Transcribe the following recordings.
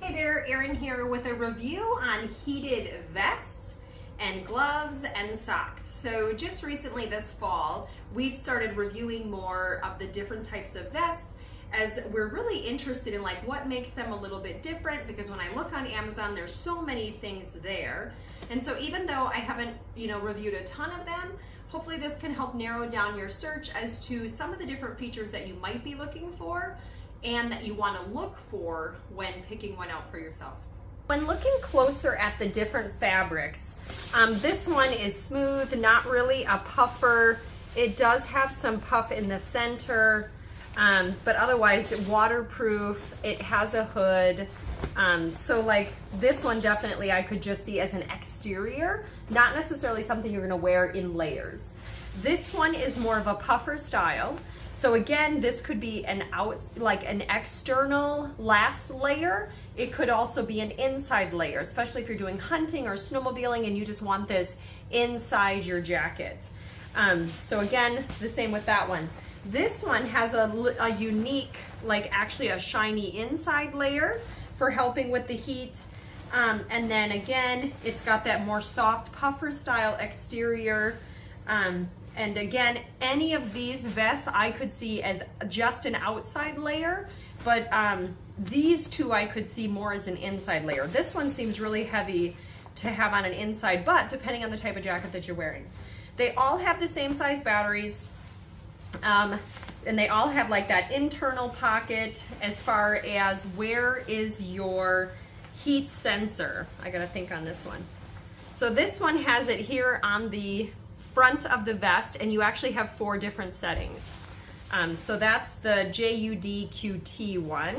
Hey there, Erin here with a review on heated vests and gloves and socks. So just recently this fall, we've started reviewing more of the different types of vests as we're really interested in like what makes them a little bit different, because when I look on Amazon, there's so many things there. And so even though I haven't, reviewed a ton of them, hopefully this can help narrow down your search as to some of the different features that you might be looking for and that you want to look for when picking one out for yourself. When looking closer at the different fabrics, this one is smooth, not really a puffer. It does have some puff in the center, but otherwise waterproof. It has a hood. So like this one definitely I could just see as an exterior, not necessarily something you're gonna wear in layers. This one is more of a puffer style. So again, this could be an external last layer. It could also be an inside layer, especially if you're doing hunting or snowmobiling and you just want this inside your jacket. So again, the same with that one. This one has a unique, actually a shiny inside layer for helping with the heat. And then again, it's got that more soft puffer style exterior. And again, any of these vests I could see as just an outside layer, but these two I could see more as an inside layer. This one seems really heavy to have on an inside, but depending on the type of jacket that you're wearing. They all have the same size batteries, and they all have like that internal pocket as far as where is your heat sensor. I gotta think on this one. So this one has it here on the front of the vest, and you actually have 4 different settings. So that's the JUD-QT one.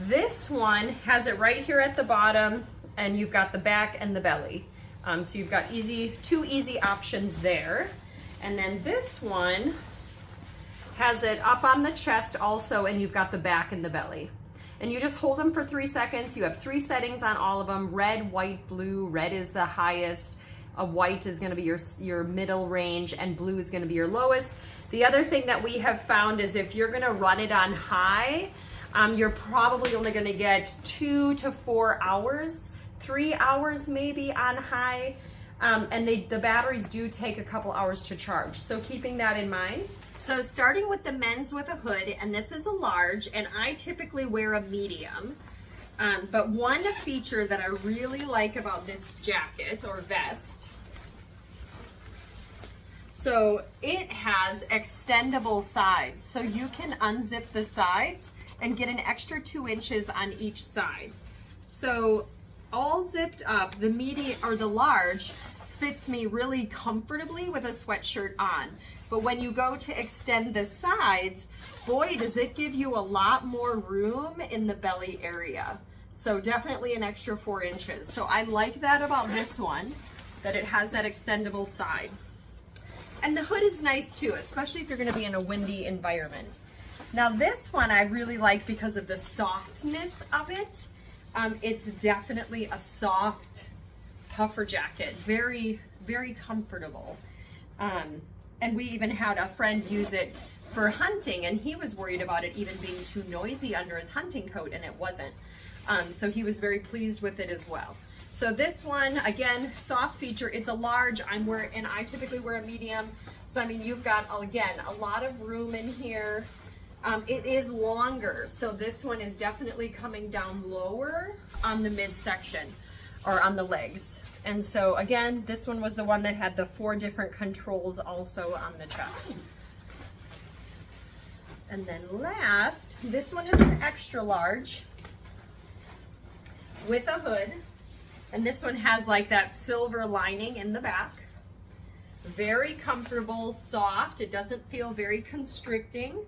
This one has it right here at the bottom, and you've got the back and the belly. So you've got two easy options there. And then this one has it up on the chest also, and you've got the back and the belly. And you just hold them for 3 seconds. You have 3 settings on all of them: red, white, blue. Red is the highest. A white is going to be your middle range, and blue is going to be your lowest. The other thing that we have found is if you're going to run it on high, you're probably only going to get 2 to 4 hours, 3 hours maybe on high. And the batteries do take a couple hours to charge. So keeping that in mind. So starting with the men's with a hood, and this is a large, and I typically wear a medium. But one feature that I really like about this jacket or vest, so it has extendable sides. So you can unzip the sides and get an extra 2 inches on each side. So all zipped up, the medium or the large fits me really comfortably with a sweatshirt on. But when you go to extend the sides, boy, does it give you a lot more room in the belly area. So definitely an extra 4 inches. So I like that about this one, that it has that extendable side. And the hood is nice too, especially if you're gonna be in a windy environment. Now this one I really like because of the softness of it. It's definitely a soft puffer jacket, very, very comfortable. And we even had a friend use it for hunting, and he was worried about it even being too noisy under his hunting coat, and it wasn't. So he was very pleased with it as well. So this one, again, soft feature. It's a large. And I typically wear a medium. So I mean, you've got, again, a lot of room in here. It is longer. So this one is definitely coming down lower on the midsection or on the legs. And so again, this one was the one that had the 4 different controls also on the chest. And then last, this one is an extra large with a hood. And this one has like that silver lining in the back. Very comfortable, soft. It doesn't feel very constricting.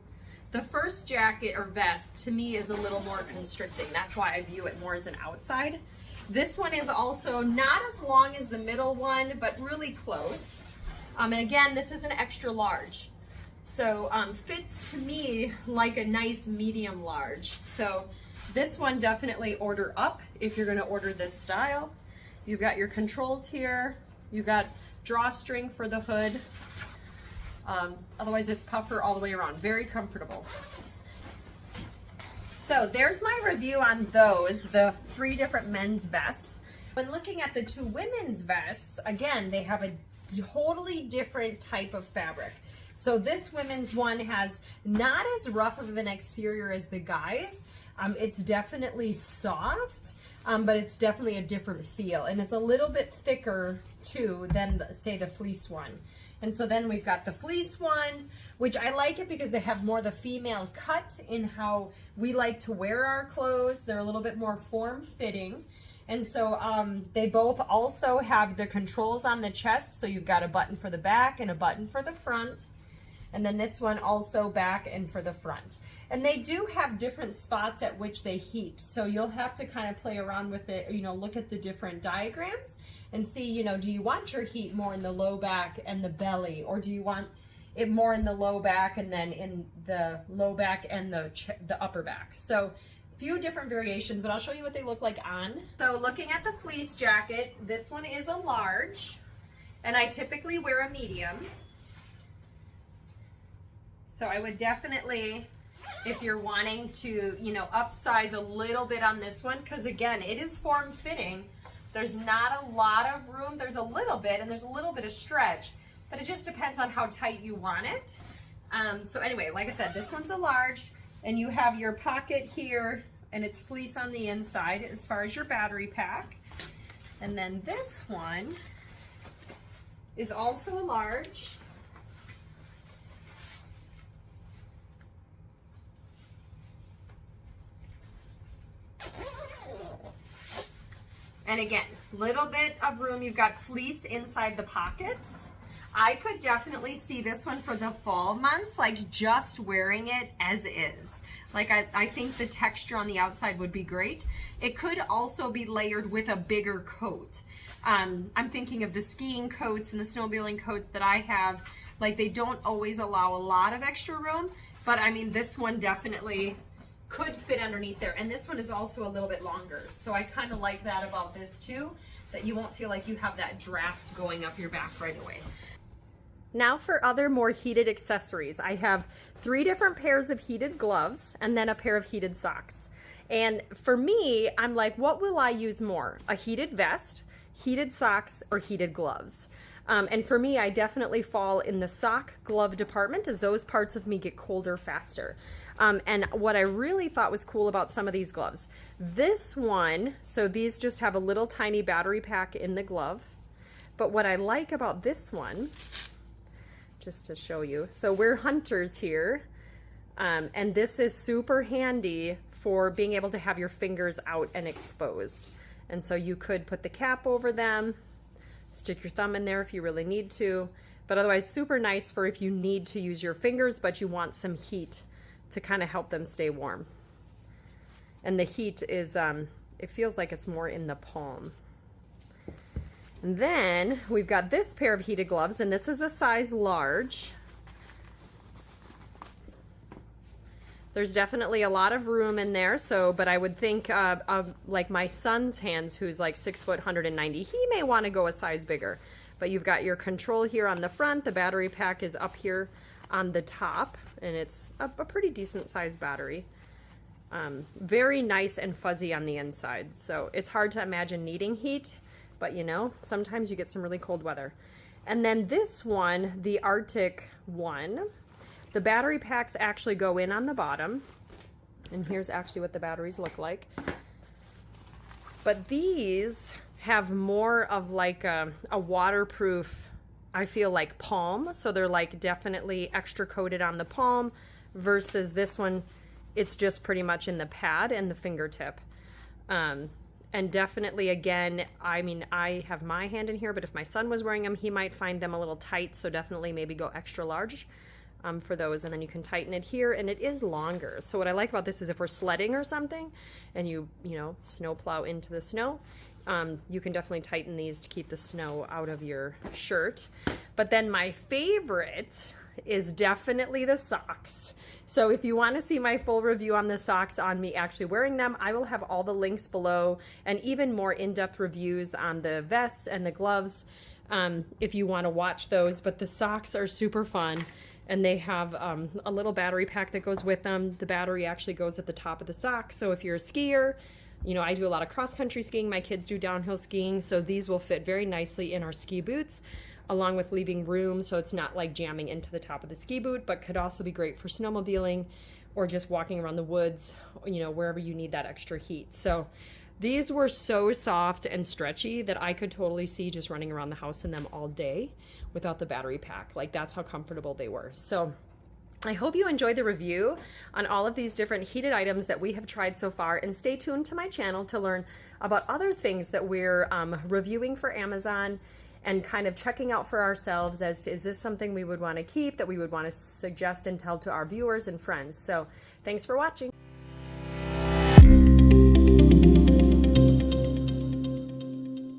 The first jacket or vest to me is a little more constricting. That's why I view it more as an outside. This one is also not as long as the middle one, but really close. And again, this is an extra large. So fits to me like a nice medium large. So this one definitely order up if you're gonna order this style. You've got your controls here. You've got drawstring for the hood. Otherwise it's puffer all the way around, very comfortable. So there's my review on those, the 3 different men's vests. When looking at the 2 women's vests, again, they have a totally different type of fabric. So this women's one has not as rough of an exterior as the guys. It's definitely soft, but it's definitely a different feel. And it's a little bit thicker too than, say, the fleece one. And so then we've got the fleece one, which I like it because they have more the female cut in how we like to wear our clothes. They're a little bit more form-fitting. And so they both also have the controls on the chest. So you've got a button for the back and a button for the front. And then this one also back and for the front. And they do have different spots at which they heat. So you'll have to kind of play around with it, you know, look at the different diagrams and see, you know, do you want your heat more in the low back and the belly, or do you want it more in the low back and then in the low back and the upper back? So few different variations, but I'll show you what they look like on. So looking at the fleece jacket, this one is a large, and I typically wear a medium. So I would definitely, if you're wanting to, you know, upsize a little bit on this one, because again, it is form-fitting. There's not a lot of room. There's a little bit, and there's a little bit of stretch, but it just depends on how tight you want it. So anyway, like I said, this one's a large, and you have your pocket here, and it's fleece on the inside as far as your battery pack. And then this one is also a large. And again, little bit of room. You've got fleece inside the pockets. I could definitely see this one for the fall months, like just wearing it as is. Like I think the texture on the outside would be great. It could also be layered with a bigger coat. I'm thinking of the skiing coats and the snowmobiling coats that I have. Like they don't always allow a lot of extra room, but I mean, this one definitely could fit underneath there. And this one is also a little bit longer. So I kind of like that about this too, that you won't feel like you have that draft going up your back right away. Now for other more heated accessories. I have 3 different pairs of heated gloves and then a pair of heated socks. And for me, I'm like, what will I use more? A heated vest, heated socks, or heated gloves? And for me, I definitely fall in the sock glove department as those parts of me get colder faster. And what I really thought was cool about some of these gloves, this one, so these just have a little tiny battery pack in the glove. But what I like about this one, just to show you, so we're hunters here, and this is super handy for being able to have your fingers out and exposed. And so you could put the cap over them, stick your thumb in there if you really need to, but otherwise super nice for if you need to use your fingers but you want some heat to kind of help them stay warm. And the heat is, it feels like it's more in the palm. And then we've got this pair of heated gloves, and this is a size large. There's definitely a lot of room in there, so, but I would think of like my son's hands, who's like 6 foot, 190, he may want to go a size bigger. But you've got your control here on the front, the battery pack is up here on the top, and it's a pretty decent sized battery. Very nice and fuzzy on the inside, so it's hard to imagine needing heat, but you know, sometimes you get some really cold weather. And then this one, the Arctic one, the battery packs actually go in on the bottom, and here's actually what the batteries look like. But these have more of like a waterproof, I feel like, palm, so they're like definitely extra coated on the palm, versus this one, it's just pretty much in the pad and the fingertip. And definitely, again, I mean, I have my hand in here, but if my son was wearing them, he might find them a little tight, so definitely maybe go extra large for those, and then you can tighten it here, and it is longer. So what I like about this is if we're sledding or something, and you know, snow plow into the snow, you can definitely tighten these to keep the snow out of your shirt. But then my favorite is definitely the socks. So if you want to see my full review on the socks, on me actually wearing them, I will have all the links below, and even more in-depth reviews on the vests and the gloves if you want to watch those. But the socks are super fun, and they have a little battery pack that goes with them. The battery actually goes at the top of the sock, so if you're a skier, you know, I do a lot of cross-country skiing, my kids do downhill skiing, so these will fit very nicely in our ski boots, along with leaving room so it's not like jamming into the top of the ski boot, but could also be great for snowmobiling or just walking around the woods, you know, wherever you need that extra heat. So these were so soft and stretchy that I could totally see just running around the house in them all day without the battery pack. Like, that's how comfortable they were. So I hope you enjoyed the review on all of these different heated items that we have tried so far, and stay tuned to my channel to learn about other things that we're reviewing for Amazon and kind of checking out for ourselves as to, is this something we would want to keep, that we would want to suggest and tell to our viewers and friends. So thanks for watching.